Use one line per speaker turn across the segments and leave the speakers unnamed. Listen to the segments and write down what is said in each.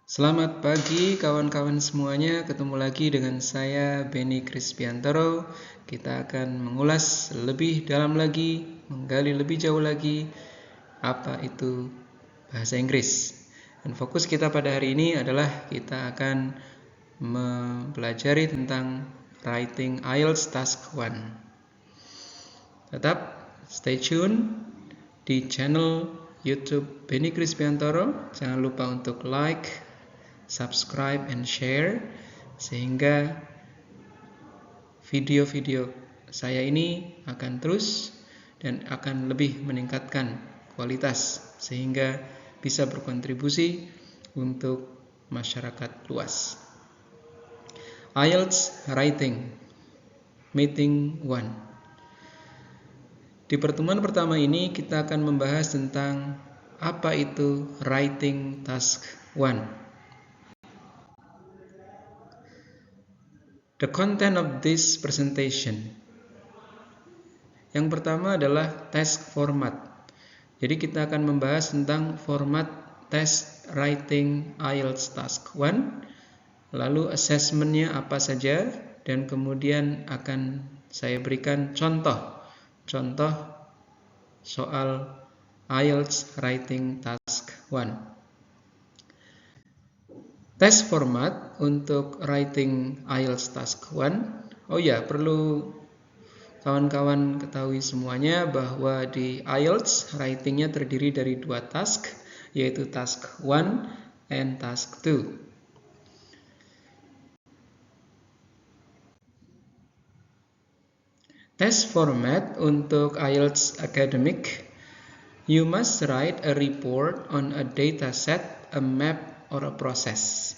Selamat pagi kawan-kawan semuanya, ketemu lagi dengan saya Benny Krispiantoro. Kita akan mengulas lebih dalam lagi, menggali lebih jauh lagi apa itu bahasa Inggris. Dan fokus kita pada hari ini adalah kita akan mempelajari tentang Writing IELTS Task 1. Tetap stay tune di channel YouTube Benny Krispiantoro. Jangan lupa untuk like, subscribe, and share sehingga video-video saya ini akan terus dan akan lebih meningkatkan kualitas sehingga bisa berkontribusi untuk masyarakat luas. IELTS Writing Meeting 1. Di pertemuan pertama ini kita akan membahas tentang apa itu Writing Task 1. The content of this presentation. Yang pertama adalah task format. Jadi kita akan membahas tentang format tes Writing IELTS Task 1. Lalu assessmentnya apa saja, dan kemudian akan saya berikan contoh soal IELTS Writing Task 1. Tes format untuk Writing IELTS Task 1. Oh ya, perlu kawan-kawan ketahui semuanya bahwa di IELTS writingnya terdiri dari 2 task, yaitu Task 1 and Task 2. Test format untuk IELTS Academic. You must write a report on a data set, a map, or a process.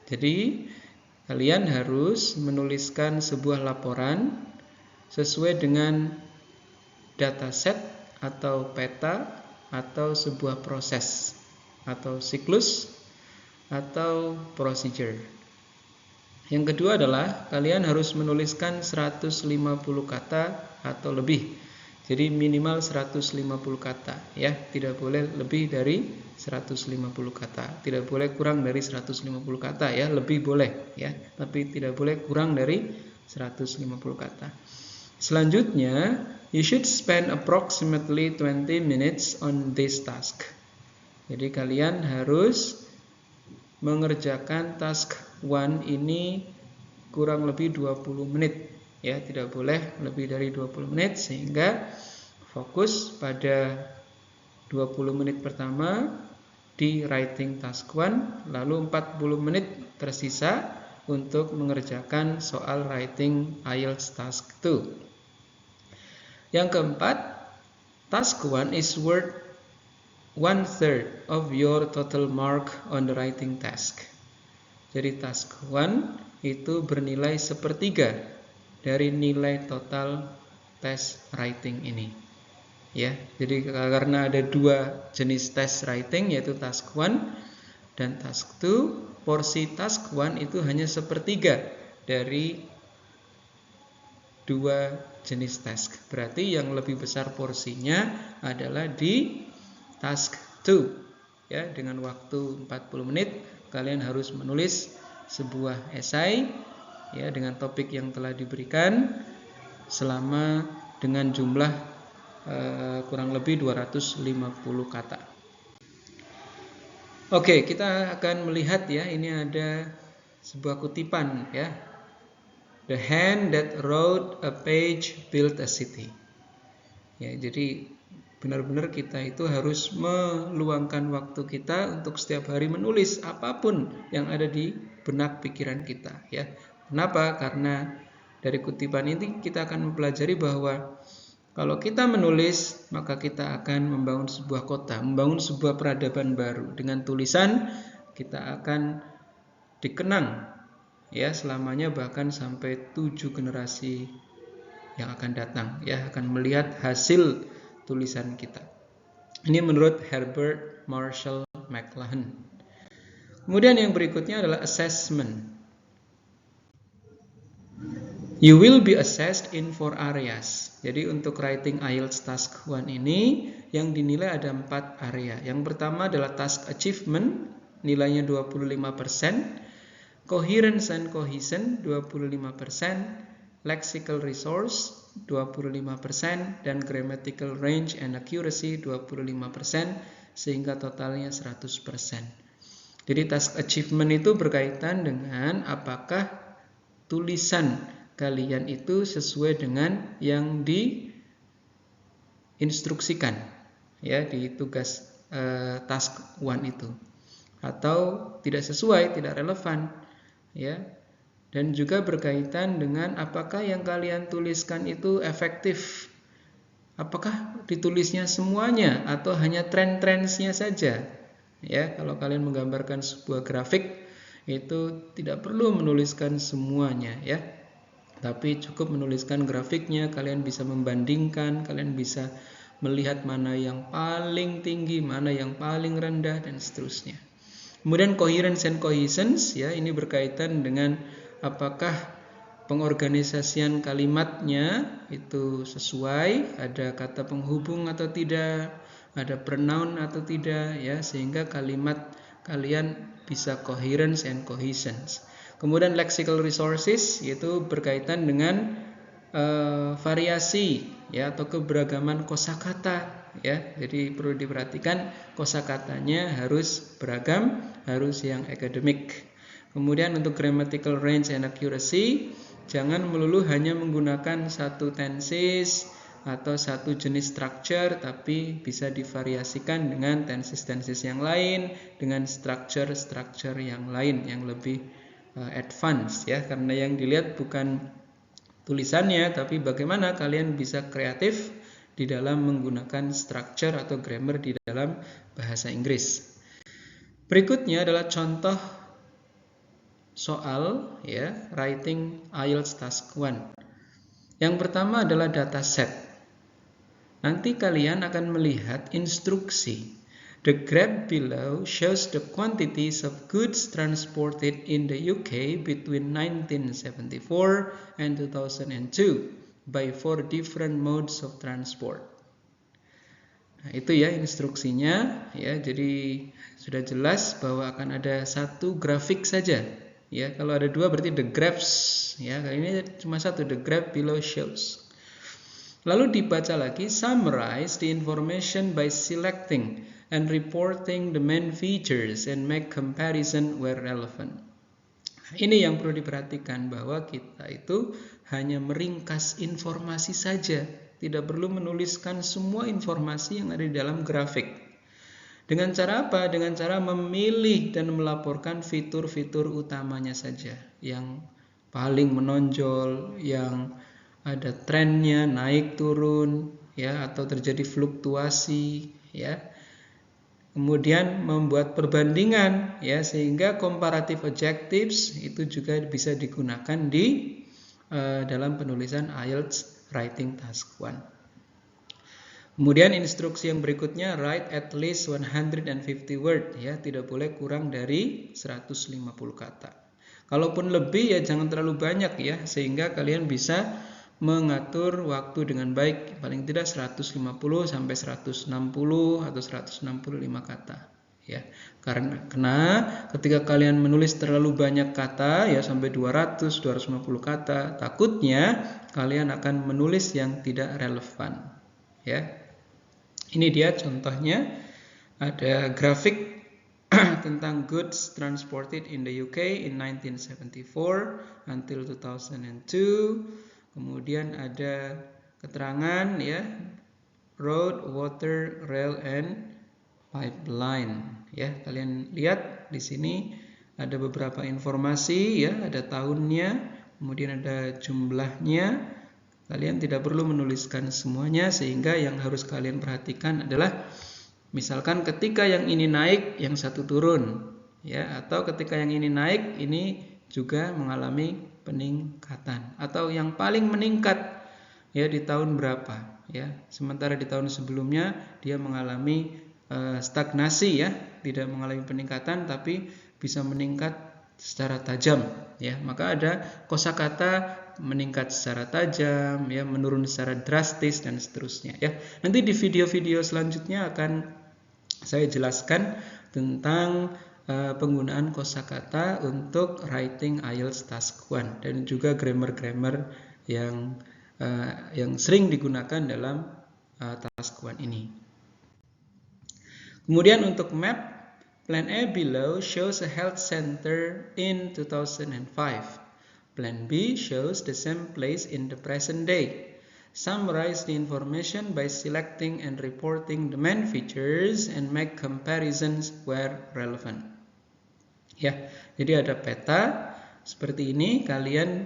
Jadi, kalian harus menuliskan sebuah laporan sesuai dengan dataset atau peta atau sebuah proses atau siklus atau procedure. Yang kedua adalah kalian harus menuliskan 150 kata atau lebih. Jadi minimal 150 kata ya, tidak boleh lebih dari 150 kata. Tidak boleh kurang dari 150 kata ya, lebih boleh ya, tapi tidak boleh kurang dari 150 kata. Selanjutnya, you should spend approximately 20 minutes on this task. Jadi kalian harus mengerjakan task 1 ini kurang lebih 20 menit ya, tidak boleh lebih dari 20 menit sehingga fokus pada 20 menit pertama di writing task 1, lalu 40 menit tersisa untuk mengerjakan soal writing IELTS task 2. Yang keempat, task 1 is worth 1/3 of your total mark on the writing task. Jadi task 1 itu bernilai 1/3 dari nilai total tes writing ini. Ya, jadi karena ada 2 jenis tes writing, yaitu task 1 dan task 2, porsi task 1 itu hanya 1/3 dari 2 jenis task. Berarti yang lebih besar porsinya adalah di task 2 ya, dengan waktu 40 menit kalian harus menulis sebuah esai ya dengan topik yang telah diberikan selama dengan jumlah kurang lebih 250 kata. Oke, kita akan melihat ya, ini ada sebuah kutipan ya. The hand that wrote a page built a city. Ya, jadi benar-benar kita itu harus meluangkan waktu kita untuk setiap hari menulis apapun yang ada di benak pikiran kita ya. Kenapa? Karena dari kutipan ini kita akan mempelajari bahwa kalau kita menulis, maka kita akan membangun sebuah kota, membangun sebuah peradaban baru. Dengan tulisan kita akan dikenang ya selamanya, bahkan sampai 7 generasi yang akan datang ya, akan melihat hasil tulisan kita. Ini menurut Herbert Marshall McLuhan. Kemudian yang berikutnya adalah assessment. You will be assessed in 4 areas. Jadi untuk writing IELTS task 1 ini yang dinilai ada 4 area. Yang pertama adalah task achievement. nilainya 25%, coherence and cohesion 25%, lexical resource 25%, dan grammatical range and accuracy 25%, sehingga totalnya 100%. Jadi task achievement itu berkaitan dengan apakah tulisan kalian itu sesuai dengan yang diinstruksikan ya di tugas task 1 itu, atau tidak sesuai, tidak relevan ya. Dan juga berkaitan dengan apakah yang kalian tuliskan itu efektif, apakah ditulisnya semuanya atau hanya tren-trennya saja ya. Kalau kalian menggambarkan sebuah grafik itu tidak perlu menuliskan semuanya ya, tapi cukup menuliskan grafiknya. Kalian bisa membandingkan, kalian bisa melihat mana yang paling tinggi, mana yang paling rendah, dan seterusnya. Kemudian coherence and cohesion ya, ini berkaitan dengan apakah pengorganisasian kalimatnya itu sesuai, ada kata penghubung atau tidak, ada pronoun atau tidak ya, sehingga kalimat kalian bisa coherence and cohesion. Kemudian lexical resources yaitu berkaitan dengan variasi ya atau keberagaman kosakata ya. Jadi perlu diperhatikan kosakatanya harus beragam, harus yang akademik. Kemudian untuk grammatical range and accuracy, jangan melulu hanya menggunakan satu tenses atau satu jenis structure, tapi bisa divariasikan dengan tenses-tenses yang lain, dengan structure yang lain yang lebih advance ya, karena yang dilihat bukan tulisannya tapi bagaimana kalian bisa kreatif di dalam menggunakan structure atau grammar di dalam bahasa Inggris. Berikutnya adalah contoh soal ya, writing IELTS task 1. Yang pertama adalah data set. Nanti kalian akan melihat instruksi. The graph below shows the quantities of goods transported in the UK between 1974 and 2002 by 4 different modes of transport. Nah, itu ya instruksinya ya. Jadi sudah jelas bahwa akan ada satu grafik saja ya. Kalau ada dua berarti the graphs ya. Kali ini cuma satu, the graph below shows. Lalu dibaca lagi, summarize the information by selecting and reporting the main features and make comparison where relevant. Ini yang perlu diperhatikan, bahwa kita itu hanya meringkas informasi saja, tidak perlu menuliskan semua informasi yang ada di dalam grafik. Dengan cara apa? Dengan cara memilih dan melaporkan fitur-fitur utamanya saja, yang paling menonjol, yang ada trennya naik turun ya, atau terjadi fluktuasi ya. Kemudian membuat perbandingan ya, sehingga comparative adjectives itu juga bisa digunakan di dalam penulisan IELTS writing task 1. Kemudian instruksi yang berikutnya, write at least 150 word ya, tidak boleh kurang dari 150 kata. Kalaupun lebih ya jangan terlalu banyak ya, sehingga kalian bisa mengatur waktu dengan baik, paling tidak 150 sampai 160 atau 165 kata ya. Karena ketika kalian menulis terlalu banyak kata ya, sampai 200 250 kata, takutnya kalian akan menulis yang tidak relevan ya. Ini dia contohnya, ada grafik tentang goods transported in the UK in 1974 until 2002. Kemudian ada keterangan ya, road, water, rail, and pipeline ya. Kalian lihat di sini ada beberapa informasi ya, ada tahunnya, kemudian ada jumlahnya. Kalian tidak perlu menuliskan semuanya, sehingga yang harus kalian perhatikan adalah misalkan ketika yang ini naik, yang satu turun ya, atau ketika yang ini naik, ini juga mengalami peningkatan, atau yang paling meningkat ya di tahun berapa ya, sementara di tahun sebelumnya dia mengalami stagnasi ya, tidak mengalami peningkatan tapi bisa meningkat secara tajam ya. Maka ada kosakata meningkat secara tajam ya, menurun secara drastis, dan seterusnya ya. Nanti di video-video selanjutnya akan saya jelaskan tentang penggunaan kosakata untuk writing IELTS Task 1 dan juga grammar-grammar yang sering digunakan dalam Task 1 ini. Kemudian untuk map, Plan A below shows a health center in 2005. Plan B shows the same place in the present day. Summarize the information by selecting and reporting the main features and make comparisons where relevant. Ya, jadi ada peta seperti ini. Kalian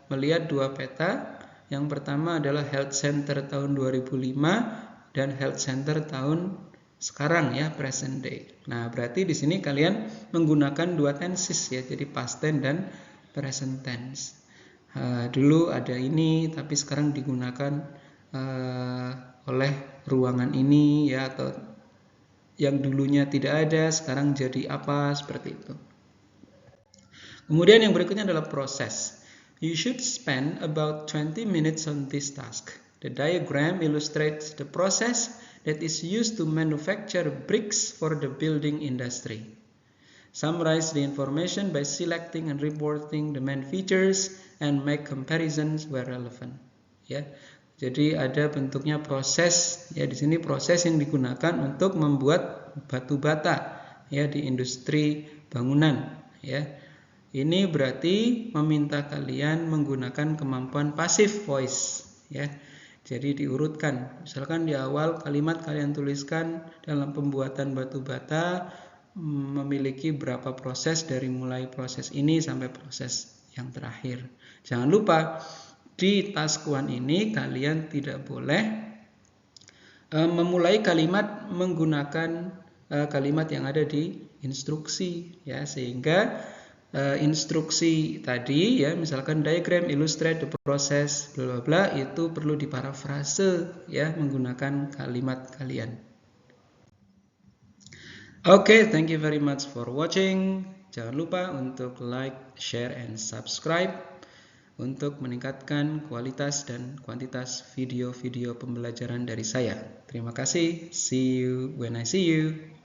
melihat dua peta. Yang pertama adalah health center tahun 2005 dan health center tahun sekarang ya, present day. Nah, berarti di sini kalian menggunakan dua tenses ya, jadi past tense dan present tense. Dulu ada ini, tapi sekarang digunakan oleh ruangan ini ya, atau yang dulunya tidak ada sekarang jadi apa, seperti itu. Kemudian yang berikutnya adalah proses. You should spend about 20 minutes on this task. The diagram illustrates the process that is used to manufacture bricks for the building industry. Summarize the information by selecting and reporting the main features and make comparisons where relevant. Ya. Jadi ada bentuknya proses ya, di sini proses yang digunakan untuk membuat batu bata ya di industri bangunan ya. Ini berarti meminta kalian menggunakan kemampuan passive voice ya. Jadi diurutkan. Misalkan di awal kalimat kalian tuliskan dalam pembuatan batu bata memiliki berapa proses dari mulai proses ini sampai proses yang terakhir. Jangan lupa di task 1 ini kalian tidak boleh memulai kalimat menggunakan kalimat yang ada di instruksi ya, sehingga instruksi tadi ya, misalkan diagram illustrate the process bla bla bla, itu perlu diparafrase ya menggunakan kalimat kalian. Oke, thank you very much for watching. Jangan lupa untuk like, share, and subscribe untuk meningkatkan kualitas dan kuantitas video-video pembelajaran dari saya. Terima kasih. See you when I see you.